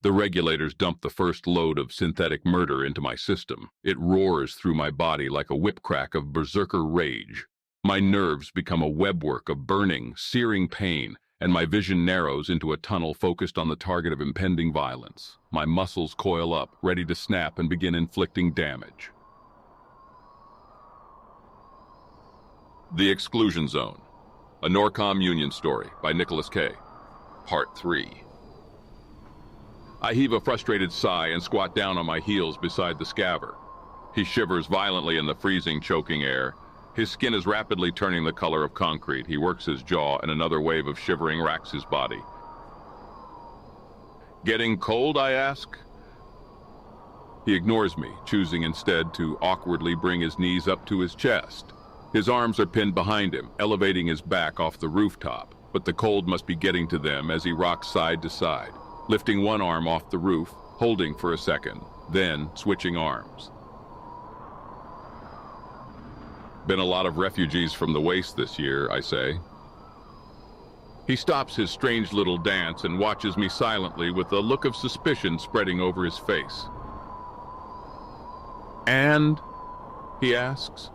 The regulators dump the first load of synthetic murder into my system. It roars through my body like a whip crack of berserker rage. My nerves become a webwork of burning, searing pain, and my vision narrows into a tunnel focused on the target of impending violence. My muscles coil up, ready to snap and begin inflicting damage. The Exclusion Zone, a Norcom Union story by Nicholas K. Part 3. I heave a frustrated sigh and squat down on my heels beside the scavver. He shivers violently in the freezing, choking air. His skin is rapidly turning the color of concrete. He works his jaw, and another wave of shivering racks his body. "Getting cold?" I ask. He ignores me, choosing instead to awkwardly bring his knees up to his chest. His arms are pinned behind him, elevating his back off the rooftop, but the cold must be getting to them as he rocks side to side, lifting one arm off the roof, holding for a second, then switching arms. "Been a lot of refugees from the waste this year," I say. He stops his strange little dance and watches me silently with a look of suspicion spreading over his face. "And?" he asks.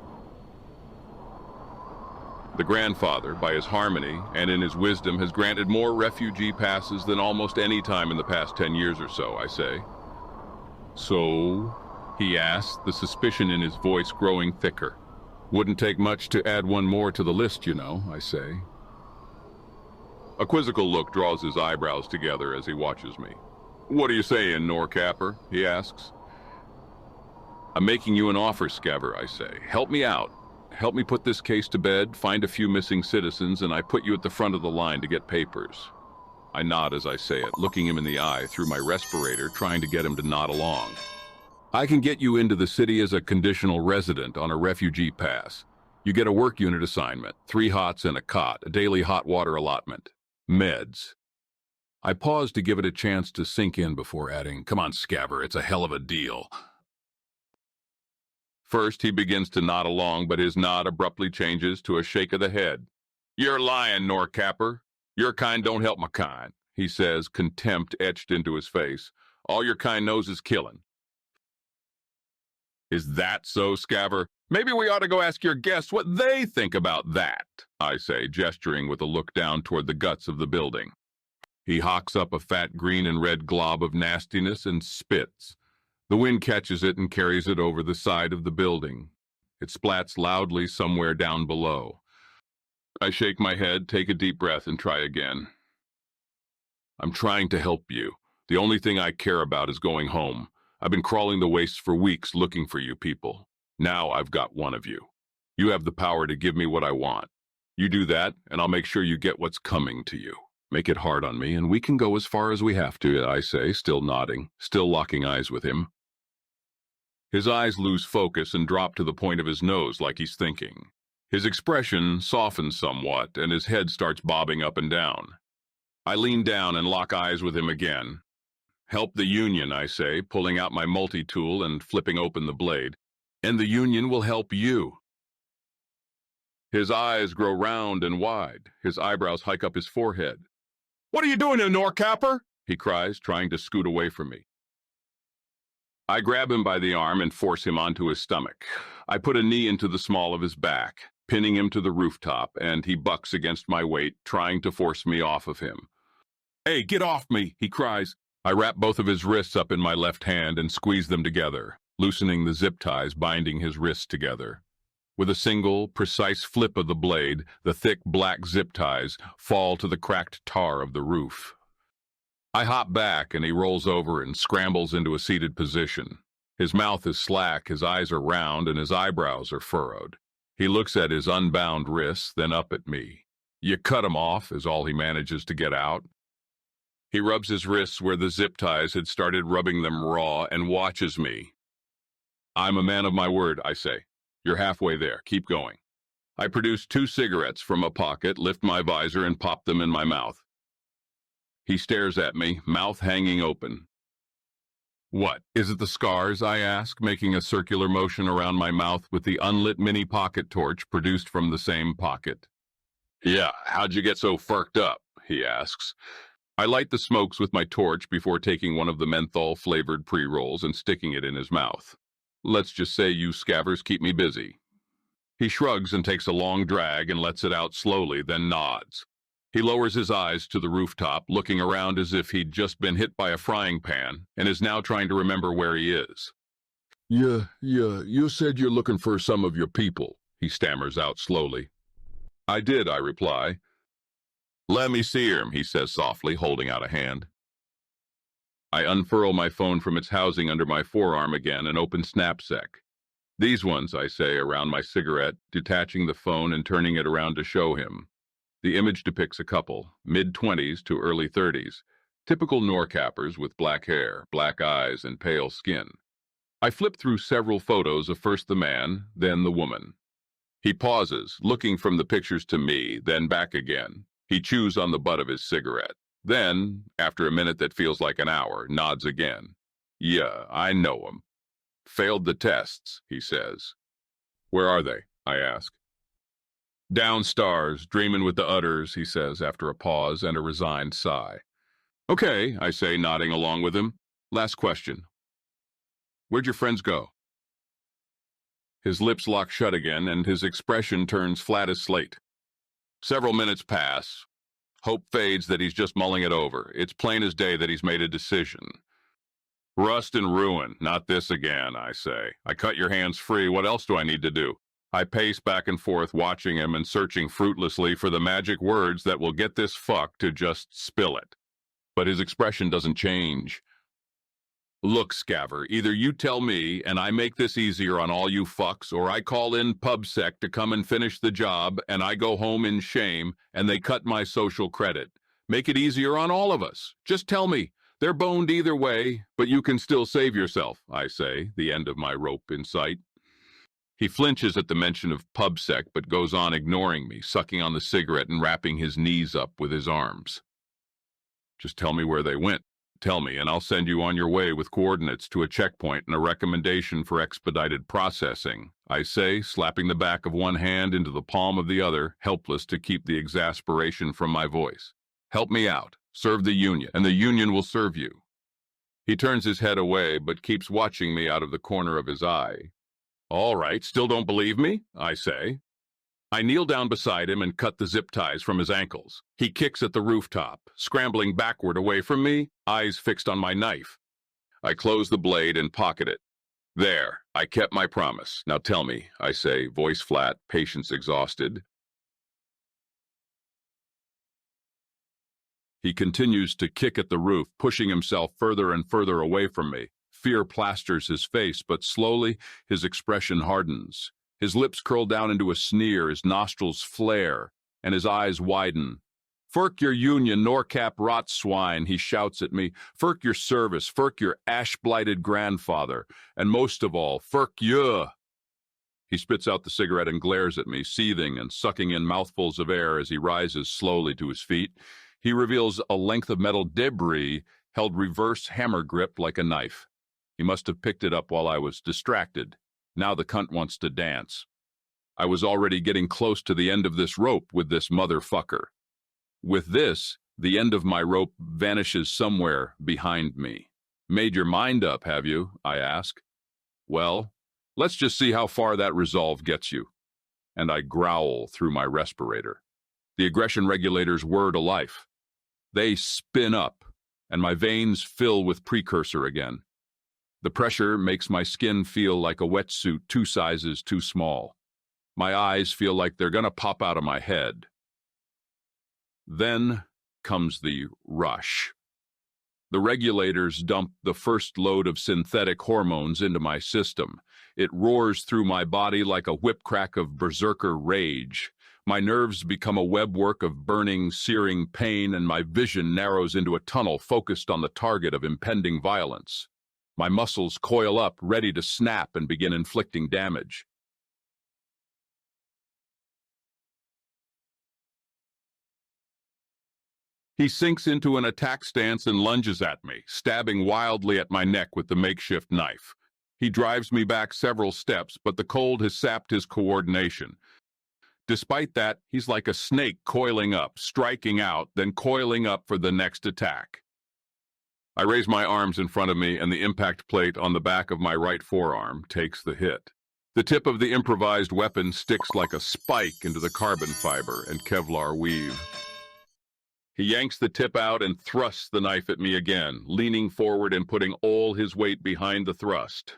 The grandfather, by his harmony and in his wisdom, has granted more refugee passes than almost any time in the past 10 years or so, I say. "So?" he asks, the suspicion in his voice growing thicker. "Wouldn't take much to add one more to the list, you know," I say. A quizzical look draws his eyebrows together as he watches me. "What are you saying, Norcapper?" he asks. "I'm making you an offer, Scavver," I say. "Help me out. Help me put this case to bed, find a few missing citizens, and I put you at the front of the line to get papers." I nod as I say it, looking him in the eye through my respirator, trying to get him to nod along. "I can get you into the city as a conditional resident on a refugee pass. You get a work unit assignment, 3 hots and a cot, a daily hot water allotment. Meds." I pause to give it a chance to sink in before adding, "Come on, Scavver, it's a hell of a deal." First, he begins to nod along, but his nod abruptly changes to a shake of the head. "You're lying, Norcapper. Your kind don't help my kind," he says, contempt etched into his face. "All your kind knows is killing." "Is that so, Scavver? Maybe we ought to go ask your guests what they think about that," I say, gesturing with a look down toward the guts of the building. He hawks up a fat green and red glob of nastiness and spits. The wind catches it and carries it over the side of the building. It splats loudly somewhere down below. I shake my head, take a deep breath, and try again. "I'm trying to help you. The only thing I care about is going home. I've been crawling the wastes for weeks looking for you people. Now I've got one of you. You have the power to give me what I want. You do that, and I'll make sure you get what's coming to you. Make it hard on me, and we can go as far as we have to," I say, still nodding, still locking eyes with him. His eyes lose focus and drop to the point of his nose like he's thinking. His expression softens somewhat, and his head starts bobbing up and down. I lean down and lock eyes with him again. "Help the Union," I say, pulling out my multi-tool and flipping open the blade. "And the Union will help you." His eyes grow round and wide. His eyebrows hike up his forehead. "What are you doing, Norcapper?" he cries, trying to scoot away from me. I grab him by the arm and force him onto his stomach. I put a knee into the small of his back, pinning him to the rooftop, and he bucks against my weight, trying to force me off of him. "Hey, get off me!" he cries. I wrap both of his wrists up in my left hand and squeeze them together, loosening the zip ties binding his wrists together. With a single, precise flip of the blade, the thick black zip ties fall to the cracked tar of the roof. I hop back, and he rolls over and scrambles into a seated position. His mouth is slack, his eyes are round, and his eyebrows are furrowed. He looks at his unbound wrists, then up at me. "You cut 'em off," is all he manages to get out. He rubs his wrists where the zip ties had started, rubbing them raw, and watches me. "I'm a man of my word," I say. "You're halfway there. Keep going." I produce 2 cigarettes from a pocket, lift my visor, and pop them in my mouth. He stares at me, mouth hanging open. "What, is it the scars?" I ask, making a circular motion around my mouth with the unlit mini pocket torch produced from the same pocket. "Yeah, how'd you get so furked up?" he asks. I light the smokes with my torch before taking one of the menthol-flavored pre-rolls and sticking it in his mouth. Let's just say you scavvers keep me busy. He shrugs and takes a long drag and lets it out slowly, then nods. He lowers his eyes to the rooftop, looking around as if he'd just been hit by a frying pan and is now trying to remember where he is. Yeah, you said you're looking for some of your people, he stammers out slowly. I did, I reply. Let me see him, he says softly, holding out a hand. I unfurl my phone from its housing under my forearm again and open Snapsec. These ones, I say, around my cigarette, detaching the phone and turning it around to show him. The image depicts a couple, mid-20s to early 30s, typical Norcappers with black hair, black eyes, and pale skin. I flip through several photos of first the man, then the woman. He pauses, looking from the pictures to me, then back again. He chews on the butt of his cigarette. Then, after a minute that feels like an hour, nods again. Yeah, I know 'em. Failed the tests, he says. Where are they? I ask. Down stars, dreaming with the udders, he says after a pause and a resigned sigh. Okay, I say, nodding along with him. Last question. Where'd your friends go? His lips lock shut again, and his expression turns flat as slate. Several minutes pass. Hope fades that he's just mulling it over. It's plain as day that he's made a decision. Rust and ruin, not this again, I say. I cut your hands free. What else do I need to do? I pace back and forth, watching him and searching fruitlessly for the magic words that will get this fuck to just spill it. But his expression doesn't change. Look, Scavver, either you tell me and I make this easier on all you fucks, or I call in PubSec to come and finish the job and I go home in shame and they cut my social credit. Make it easier on all of us. Just tell me. They're boned either way, but you can still save yourself, I say, the end of my rope in sight. He flinches at the mention of PubSec, but goes on ignoring me, sucking on the cigarette and wrapping his knees up with his arms. Just tell me where they went. Tell me, and I'll send you on your way with coordinates to a checkpoint and a recommendation for expedited processing, I say, slapping the back of one hand into the palm of the other, helpless to keep the exasperation from my voice. Help me out. Serve the Union, and the Union will serve you. He turns his head away, but keeps watching me out of the corner of his eye. All right, still don't believe me? I say. I kneel down beside him and cut the zip ties from his ankles. He kicks at the rooftop, scrambling backward away from me, eyes fixed on my knife. I close the blade and pocket it. There, I kept my promise. Now tell me, I say, voice flat, patience exhausted. He continues to kick at the roof, pushing himself further and further away from me. Fear plasters his face, but slowly his expression hardens. His lips curl down into a sneer, his nostrils flare, and his eyes widen. Firk your Union, Norcap rot swine, he shouts at me. Firk your service, firk your ash-blighted grandfather, and most of all, firk you. He spits out the cigarette and glares at me, seething and sucking in mouthfuls of air as he rises slowly to his feet. He reveals a length of metal debris held reverse hammer grip like a knife. He must have picked it up while I was distracted. Now the cunt wants to dance. I was already getting close to the end of this rope with this motherfucker. With this, the end of my rope vanishes somewhere behind me. Made your mind up, have you? I ask. Well, let's just see how far that resolve gets you. And I growl through my respirator. The aggression regulators whir to life. They spin up, and my veins fill with precursor again. The pressure makes my skin feel like a wetsuit 2 sizes too small. My eyes feel like they're gonna pop out of my head. Then comes the rush. The regulators dump the first load of synthetic hormones into my system. It roars through my body like a whip crack of berserker rage. My nerves become a webwork of burning, searing pain, and my vision narrows into a tunnel focused on the target of impending violence. My muscles coil up, ready to snap and begin inflicting damage. He sinks into an attack stance and lunges at me, stabbing wildly at my neck with the makeshift knife. He drives me back several steps, but the cold has sapped his coordination. Despite that, he's like a snake coiling up, striking out, then coiling up for the next attack. I raise my arms in front of me, and the impact plate on the back of my right forearm takes the hit. The tip of the improvised weapon sticks like a spike into the carbon fiber and Kevlar weave. He yanks the tip out and thrusts the knife at me again, leaning forward and putting all his weight behind the thrust.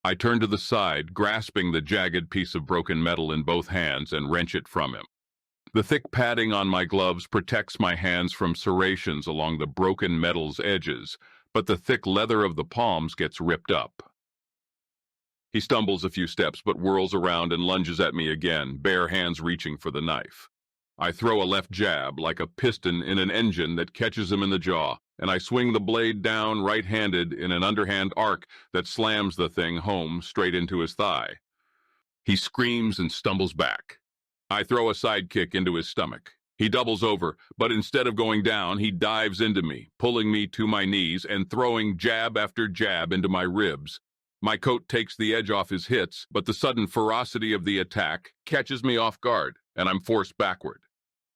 I turn to the side, grasping the jagged piece of broken metal in both hands, and wrench it from him. The thick padding on my gloves protects my hands from serrations along the broken metal's edges, but the thick leather of the palms gets ripped up. He stumbles a few steps but whirls around and lunges at me again, bare hands reaching for the knife. I throw a left jab like a piston in an engine that catches him in the jaw, and I swing the blade down right-handed in an underhand arc that slams the thing home straight into his thigh. He screams and stumbles back. I throw a side kick into his stomach. He doubles over, but instead of going down, he dives into me, pulling me to my knees and throwing jab after jab into my ribs. My coat takes the edge off his hits, but the sudden ferocity of the attack catches me off guard, and I'm forced backward.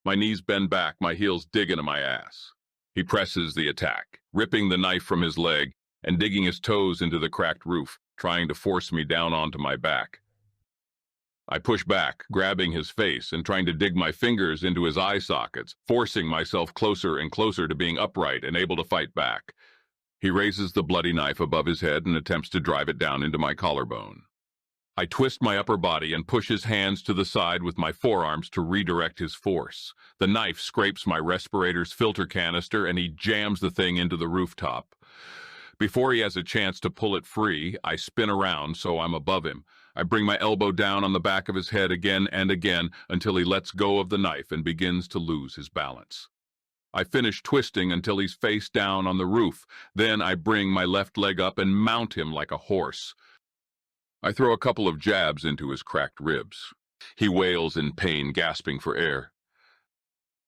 My knees bend back, my heels dig into my ass. He presses the attack, ripping the knife from his leg and digging his toes into the cracked roof, trying to force me down onto my back. I push back, grabbing his face and trying to dig my fingers into his eye sockets, forcing myself closer and closer to being upright and able to fight back. He raises the bloody knife above his head and attempts to drive it down into my collarbone. I twist my upper body and push his hands to the side with my forearms to redirect his force. The knife scrapes my respirator's filter canister and he jams the thing into the rooftop. Before he has a chance to pull it free, I spin around so I'm above him. I bring my elbow down on the back of his head again and again until he lets go of the knife and begins to lose his balance. I finish twisting until he's face down on the roof. Then I bring my left leg up and mount him like a horse. I throw a couple of jabs into his cracked ribs. He wails in pain, gasping for air.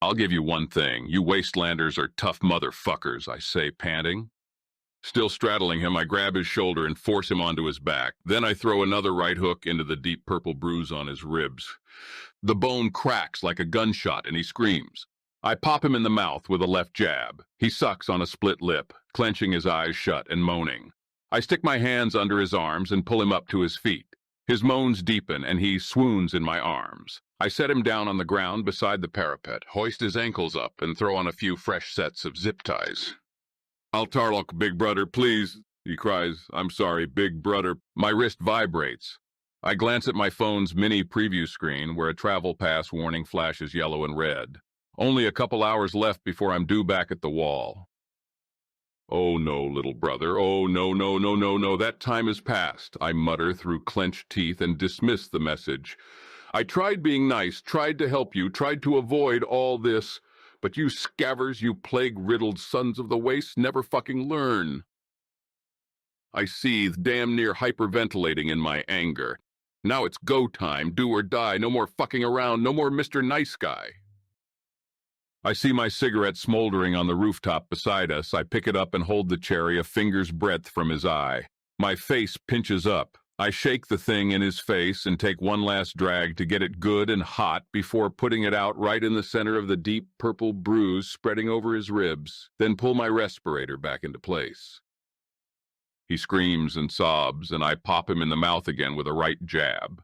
"I'll give you one thing. You wastelanders are tough motherfuckers," I say, panting. Still straddling him, I grab his shoulder and force him onto his back. Then I throw another right hook into the deep purple bruise on his ribs. The bone cracks like a gunshot and he screams. I pop him in the mouth with a left jab. He sucks on a split lip, clenching his eyes shut and moaning. I stick my hands under his arms and pull him up to his feet. His moans deepen and he swoons in my arms. I set him down on the ground beside the parapet, hoist his ankles up, and throw on a few fresh sets of zip ties. "I'll tarlock, big brother, please," he cries. "I'm sorry, big brother." My wrist vibrates. I glance at my phone's mini preview screen where a travel pass warning flashes yellow and red. Only a couple hours left before I'm due back at the wall. "Oh no, little brother, oh no, no, no, no, no, that time has passed," I mutter through clenched teeth and dismiss the message. "I tried being nice, tried to help you, tried to avoid all this, but you scavvers, you plague-riddled sons of the waste, never fucking learn." I seethe, damn near hyperventilating in my anger. Now it's go time, do or die, no more fucking around, no more Mr. Nice Guy. I see my cigarette smoldering on the rooftop beside us. I pick it up and hold the cherry a finger's breadth from his eye. My face pinches up. I shake the thing in his face and take one last drag to get it good and hot before putting it out right in the center of the deep purple bruise spreading over his ribs, then pull my respirator back into place. He screams and sobs, and I pop him in the mouth again with a right jab.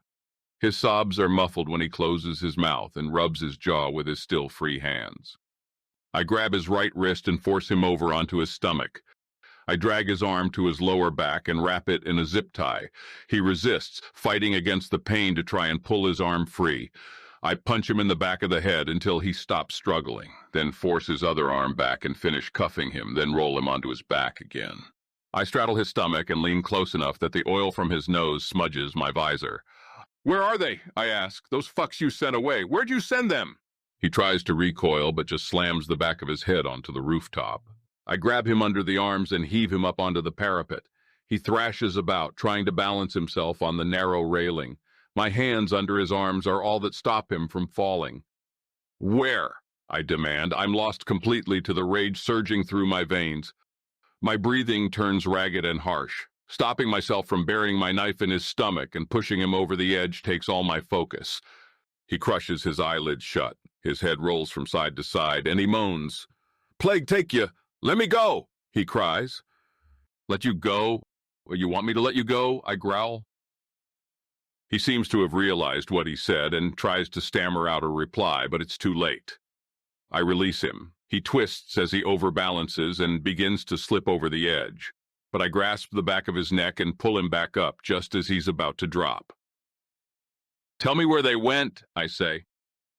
His sobs are muffled when he closes his mouth and rubs his jaw with his still free hands. I grab his right wrist and force him over onto his stomach. I drag his arm to his lower back and wrap it in a zip tie. He resists, fighting against the pain to try and pull his arm free. I punch him in the back of the head until he stops struggling, then force his other arm back and finish cuffing him, then roll him onto his back again. I straddle his stomach and lean close enough that the oil from his nose smudges my visor. "Where are they?" I ask. "Those fucks you sent away. Where'd you send them?" He tries to recoil, but just slams the back of his head onto the rooftop. I grab him under the arms and heave him up onto the parapet. He thrashes about, trying to balance himself on the narrow railing. My hands under his arms are all that stop him from falling. "Where?" I demand. I'm lost completely to the rage surging through my veins. My breathing turns ragged and harsh. Stopping myself from burying my knife in his stomach and pushing him over the edge takes all my focus. He crushes his eyelids shut. His head rolls from side to side, and he moans. "Plague take you! Let me go!" he cries. "Let you go? You want me to let you go?" I growl. He seems to have realized what he said and tries to stammer out a reply, but it's too late. I release him. He twists as he overbalances and begins to slip over the edge, but I grasp the back of his neck and pull him back up just as he's about to drop. "Tell me where they went," I say.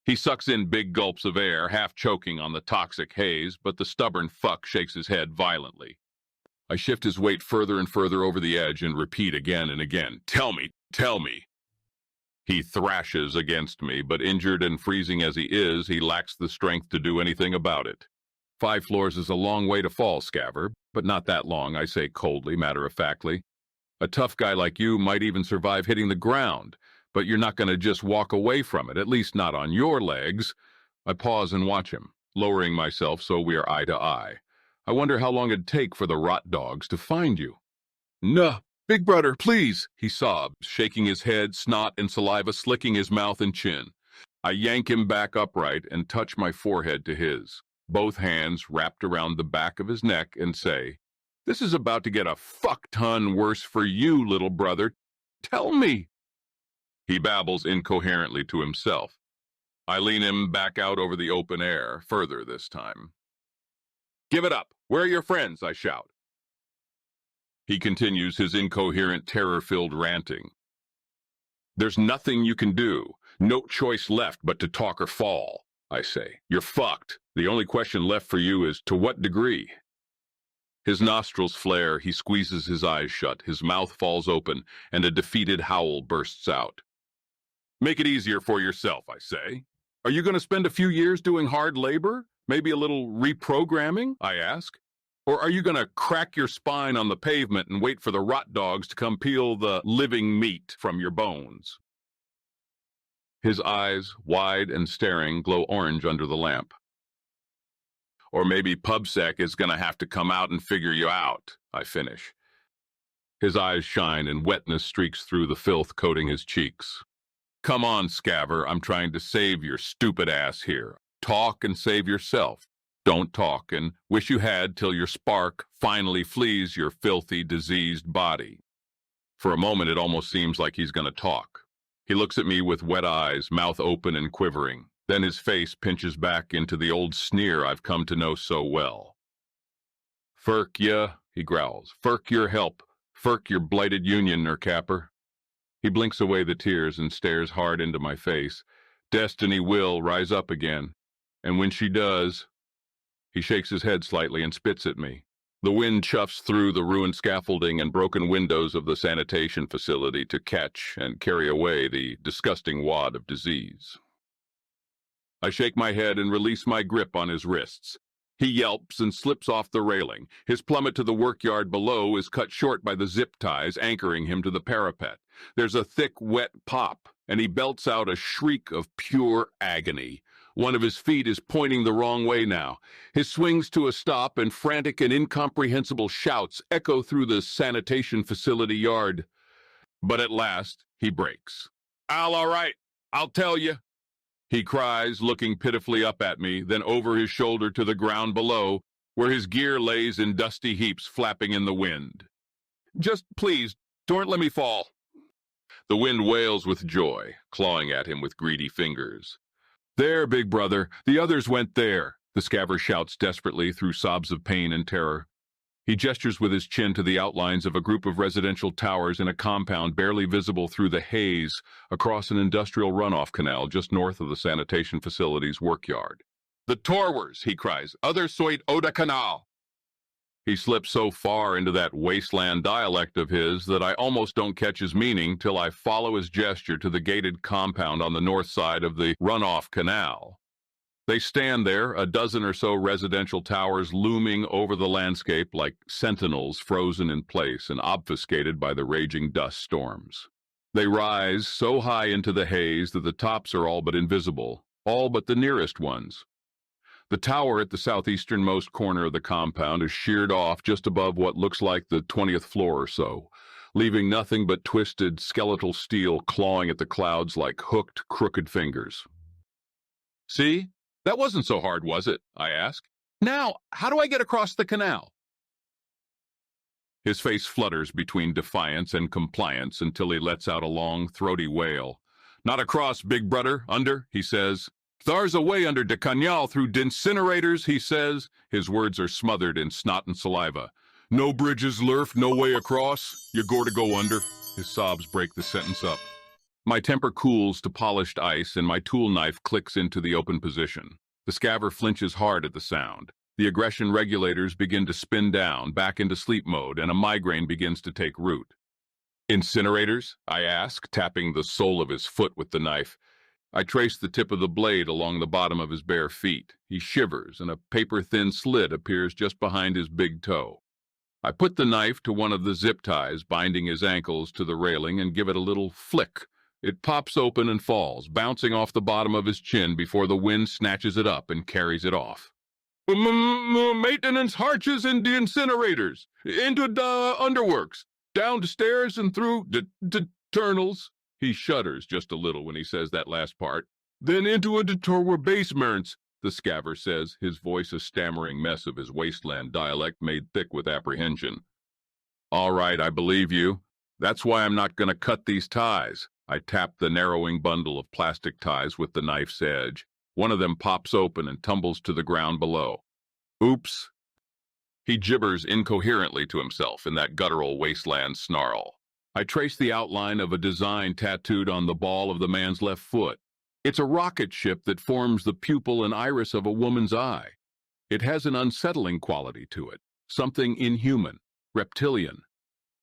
He sucks in big gulps of air, half choking on the toxic haze, but the stubborn fuck shakes his head violently. I shift his weight further and further over the edge and repeat again and again, "Tell me, tell me." He thrashes against me, but injured and freezing as he is, he lacks the strength to do anything about it. 5 floors is a long way to fall, Scavver, but not that long, I say coldly, matter-of-factly. A tough guy like you might even survive hitting the ground, but you're not going to just walk away from it, at least not on your legs. I pause and watch him, lowering myself so we are eye to eye. I wonder how long it'd take for the rot dogs to find you. "No, big brother, please," he sobs, shaking his head, snot and saliva slicking his mouth and chin. I yank him back upright and touch my forehead to his, both hands wrapped around the back of his neck, and say, "This is about to get a fuck-ton worse for you, little brother. Tell me." He babbles incoherently to himself. I lean him back out over the open air, further this time. "Give it up. Where are your friends?" I shout. He continues his incoherent, terror-filled ranting. "There's nothing you can do. No choice left but to talk or fall," I say. "You're fucked. The only question left for you is to what degree?" His nostrils flare, he squeezes his eyes shut, his mouth falls open, and a defeated howl bursts out. "Make it easier for yourself," I say. "Are you going to spend a few years doing hard labor? Maybe a little reprogramming?" I ask. "Or are you going to crack your spine on the pavement and wait for the rot dogs to come peel the living meat from your bones?" His eyes, wide and staring, glow orange under the lamp. "Or maybe PubSec is going to have to come out and figure you out," I finish. His eyes shine and wetness streaks through the filth coating his cheeks. "Come on, Scavver, I'm trying to save your stupid ass here. Talk and save yourself. Don't talk and wish you had till your spark finally flees your filthy, diseased body." For a moment, it almost seems like he's going to talk. He looks at me with wet eyes, mouth open and quivering. Then his face pinches back into the old sneer I've come to know so well. "Furk ya," he growls. "Furk your help. Furk your blighted union, Nercapper." He blinks away the tears and stares hard into my face. Destiny will rise up again. And when she does... He shakes his head slightly and spits at me. The wind chuffs through the ruined scaffolding and broken windows of the sanitation facility to catch and carry away the disgusting wad of disease. I shake my head and release my grip on his wrists. He yelps and slips off the railing. His plummet to the workyard below is cut short by the zip ties anchoring him to the parapet. There's a thick, wet pop, and he belts out a shriek of pure agony. One of his feet is pointing the wrong way now. His swings to a stop and frantic and incomprehensible shouts echo through the sanitation facility yard. But at last, he breaks. All right, I'll tell you," he cries, looking pitifully up at me, then over his shoulder to the ground below, where his gear lays in dusty heaps flapping in the wind. "Just please, don't let me fall." The wind wails with joy, clawing at him with greedy fingers. "There, big brother, the others went there," the scavver shouts desperately through sobs of pain and terror. He gestures with his chin to the outlines of a group of residential towers in a compound barely visible through the haze across an industrial runoff canal just north of the sanitation facility's workyard. "The Torwers," he cries, "other soit Oda Canal." He slips so far into that wasteland dialect of his that I almost don't catch his meaning till I follow his gesture to the gated compound on the north side of the runoff canal. They stand there, a dozen or so residential towers looming over the landscape like sentinels frozen in place and obfuscated by the raging dust storms. They rise so high into the haze that the tops are all but invisible, all but the nearest ones. The tower at the southeasternmost corner of the compound is sheared off just above what looks like the 20th floor or so. leaving nothing but twisted, skeletal steel clawing at the clouds like hooked, crooked fingers. "See? That wasn't so hard, was it?" I ask. "Now, how do I get across the canal?" His face flutters between defiance and compliance until he lets out a long, throaty wail. "Not across, big brother, under," he says. "Thar's a way under de canal through d'incinerators," he says. His words are smothered in snot and saliva. "No bridges, Lurf, no way across. You're going to go under." His sobs break the sentence up. My temper cools to polished ice and my tool knife clicks into the open position. The scavver flinches hard at the sound. The aggression regulators begin to spin down, back into sleep mode, and a migraine begins to take root. "Incinerators?" I ask, tapping the sole of his foot with the knife. I trace the tip of the blade along the bottom of his bare feet. He shivers, and a paper-thin slit appears just behind his big toe. I put the knife to one of the zip ties binding his ankles to the railing and give it a little flick. It pops open and falls, bouncing off the bottom of his chin before the wind snatches it up and carries it off. "Maintenance harches in the incinerators, into the underworks, down the stairs and through the tunnels." He shudders just a little when he says that last part. "Then into a tower basements," the scavver says, his voice a stammering mess of his wasteland dialect made thick with apprehension. "All right, I believe you. That's why I'm not going to cut these ties." I tap the narrowing bundle of plastic ties with the knife's edge. One of them pops open and tumbles to the ground below. "Oops." He gibbers incoherently to himself in that guttural wasteland snarl. I trace the outline of a design tattooed on the ball of the man's left foot. It's a rocket ship that forms the pupil and iris of a woman's eye. It has an unsettling quality to it, something inhuman, reptilian.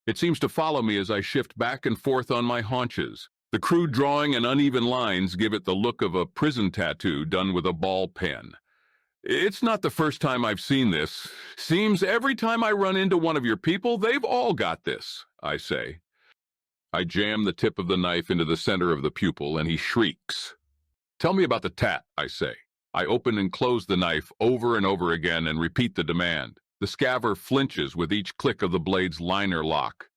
It seems to follow me as I shift back and forth on my haunches. The crude drawing and uneven lines give it the look of a prison tattoo done with a ball pen. "It's not the first time I've seen this. Seems every time I run into one of your people, they've all got this," I say. I jam the tip of the knife into the center of the pupil, and he shrieks. "Tell me about the tat," I say. I open and close the knife over and over again and repeat the demand. The scavver flinches with each click of the blade's liner lock.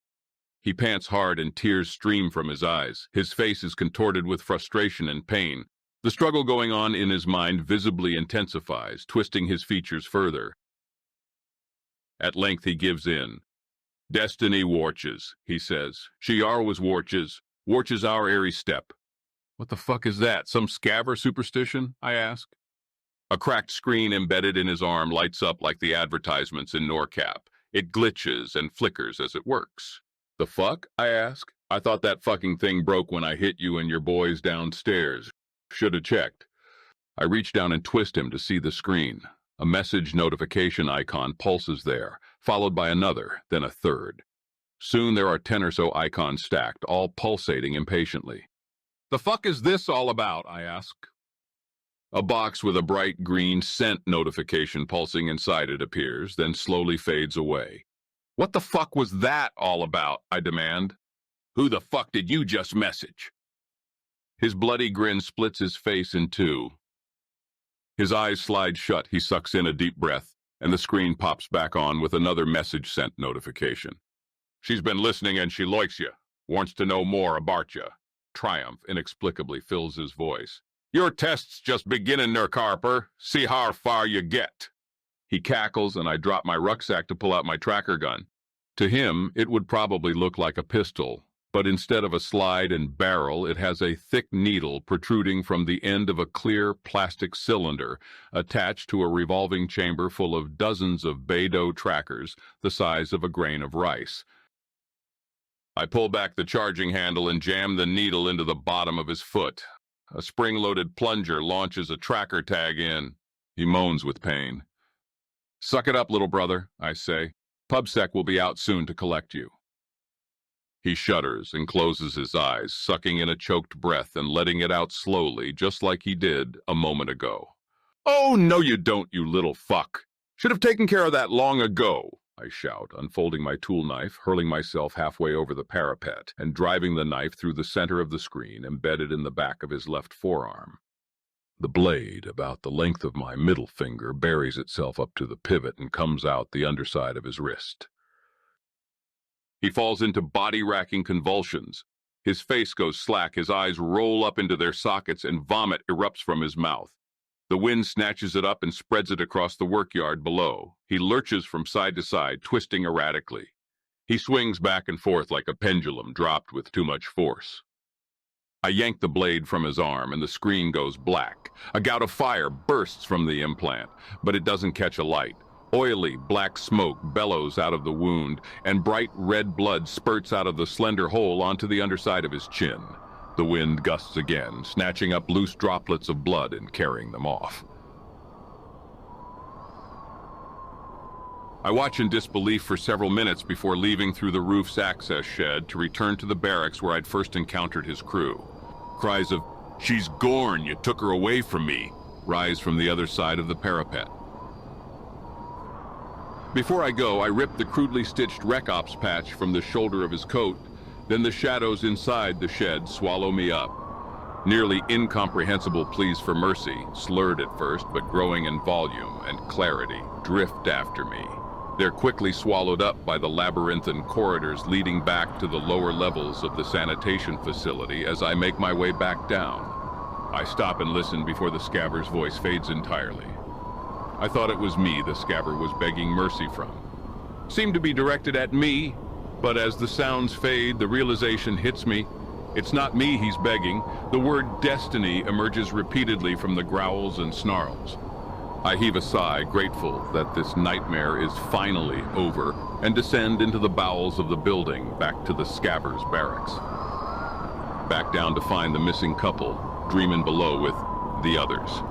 He pants hard and tears stream from his eyes. His face is contorted with frustration and pain. The struggle going on in his mind visibly intensifies, twisting his features further. At length he gives in. "Destiny warches," he says. "She always warches. Warches our airy step." "What the fuck is that? Some scavver superstition?" I ask. A cracked screen embedded in his arm lights up like the advertisements in NorCap. It glitches and flickers as it works. "The fuck?" I ask. "I thought that fucking thing broke when I hit you and your boys downstairs. Shoulda checked." I reach down and twist him to see the screen. A message notification icon pulses there, followed by another, then a third. Soon there are 10 or so icons stacked, all pulsating impatiently. "The fuck is this all about?" I ask. A box with a bright green sent notification pulsing inside it appears, then slowly fades away. "What the fuck was that all about?" I demand. "Who the fuck did you just message?" His bloody grin splits his face in two. His eyes slide shut, he sucks in a deep breath, and the screen pops back on with another message sent notification. "She's been listening and she likes you. Wants to know more about you." Triumph inexplicably fills his voice. "Your test's just beginning, Harper. See how far you get." He cackles and I drop my rucksack to pull out my tracker gun. To him, it would probably look like a pistol, but instead of a slide and barrel, it has a thick needle protruding from the end of a clear plastic cylinder attached to a revolving chamber full of dozens of Beidou trackers the size of a grain of rice. I pull back the charging handle and jam the needle into the bottom of his foot. A spring-loaded plunger launches a tracker tag in. He moans with pain. "Suck it up, little brother," I say. "PubSec will be out soon to collect you." He shudders and closes his eyes, sucking in a choked breath and letting it out slowly, just like he did a moment ago. "Oh, no you don't, you little fuck. Should have taken care of that long ago," I shout, unfolding my tool knife, hurling myself halfway over the parapet, and driving the knife through the center of the screen, embedded in the back of his left forearm. The blade, about the length of my middle finger, buries itself up to the pivot and comes out the underside of his wrist. He falls into body-racking convulsions. His face goes slack, his eyes roll up into their sockets, and vomit erupts from his mouth. The wind snatches it up and spreads it across the workyard below. He lurches from side to side, twisting erratically. He swings back and forth like a pendulum dropped with too much force. I yank the blade from his arm, and the screen goes black. A gout of fire bursts from the implant, but it doesn't catch a light. Oily, black smoke bellows out of the wound, and bright red blood spurts out of the slender hole onto the underside of his chin. The wind gusts again, snatching up loose droplets of blood and carrying them off. I watch in disbelief for several minutes before leaving through the roof's access shed to return to the barracks where I'd first encountered his crew. Cries of, "She's Gorn, you took her away from me," rise from the other side of the parapet. Before I go, I rip the crudely stitched Rec Ops patch from the shoulder of his coat, then the shadows inside the shed swallow me up. Nearly incomprehensible pleas for mercy, slurred at first but growing in volume and clarity, drift after me. They're quickly swallowed up by the labyrinthine corridors leading back to the lower levels of the sanitation facility as I make my way back down. I stop and listen before the Scavver's voice fades entirely. I thought it was me the Scavver was begging mercy from. Seemed to be directed at me, but as the sounds fade, the realization hits me. It's not me he's begging. The word destiny emerges repeatedly from the growls and snarls. I heave a sigh, grateful that this nightmare is finally over, and descend into the bowels of the building, back to the Scavvers' barracks. Back down to find the missing couple, dreaming below with the others.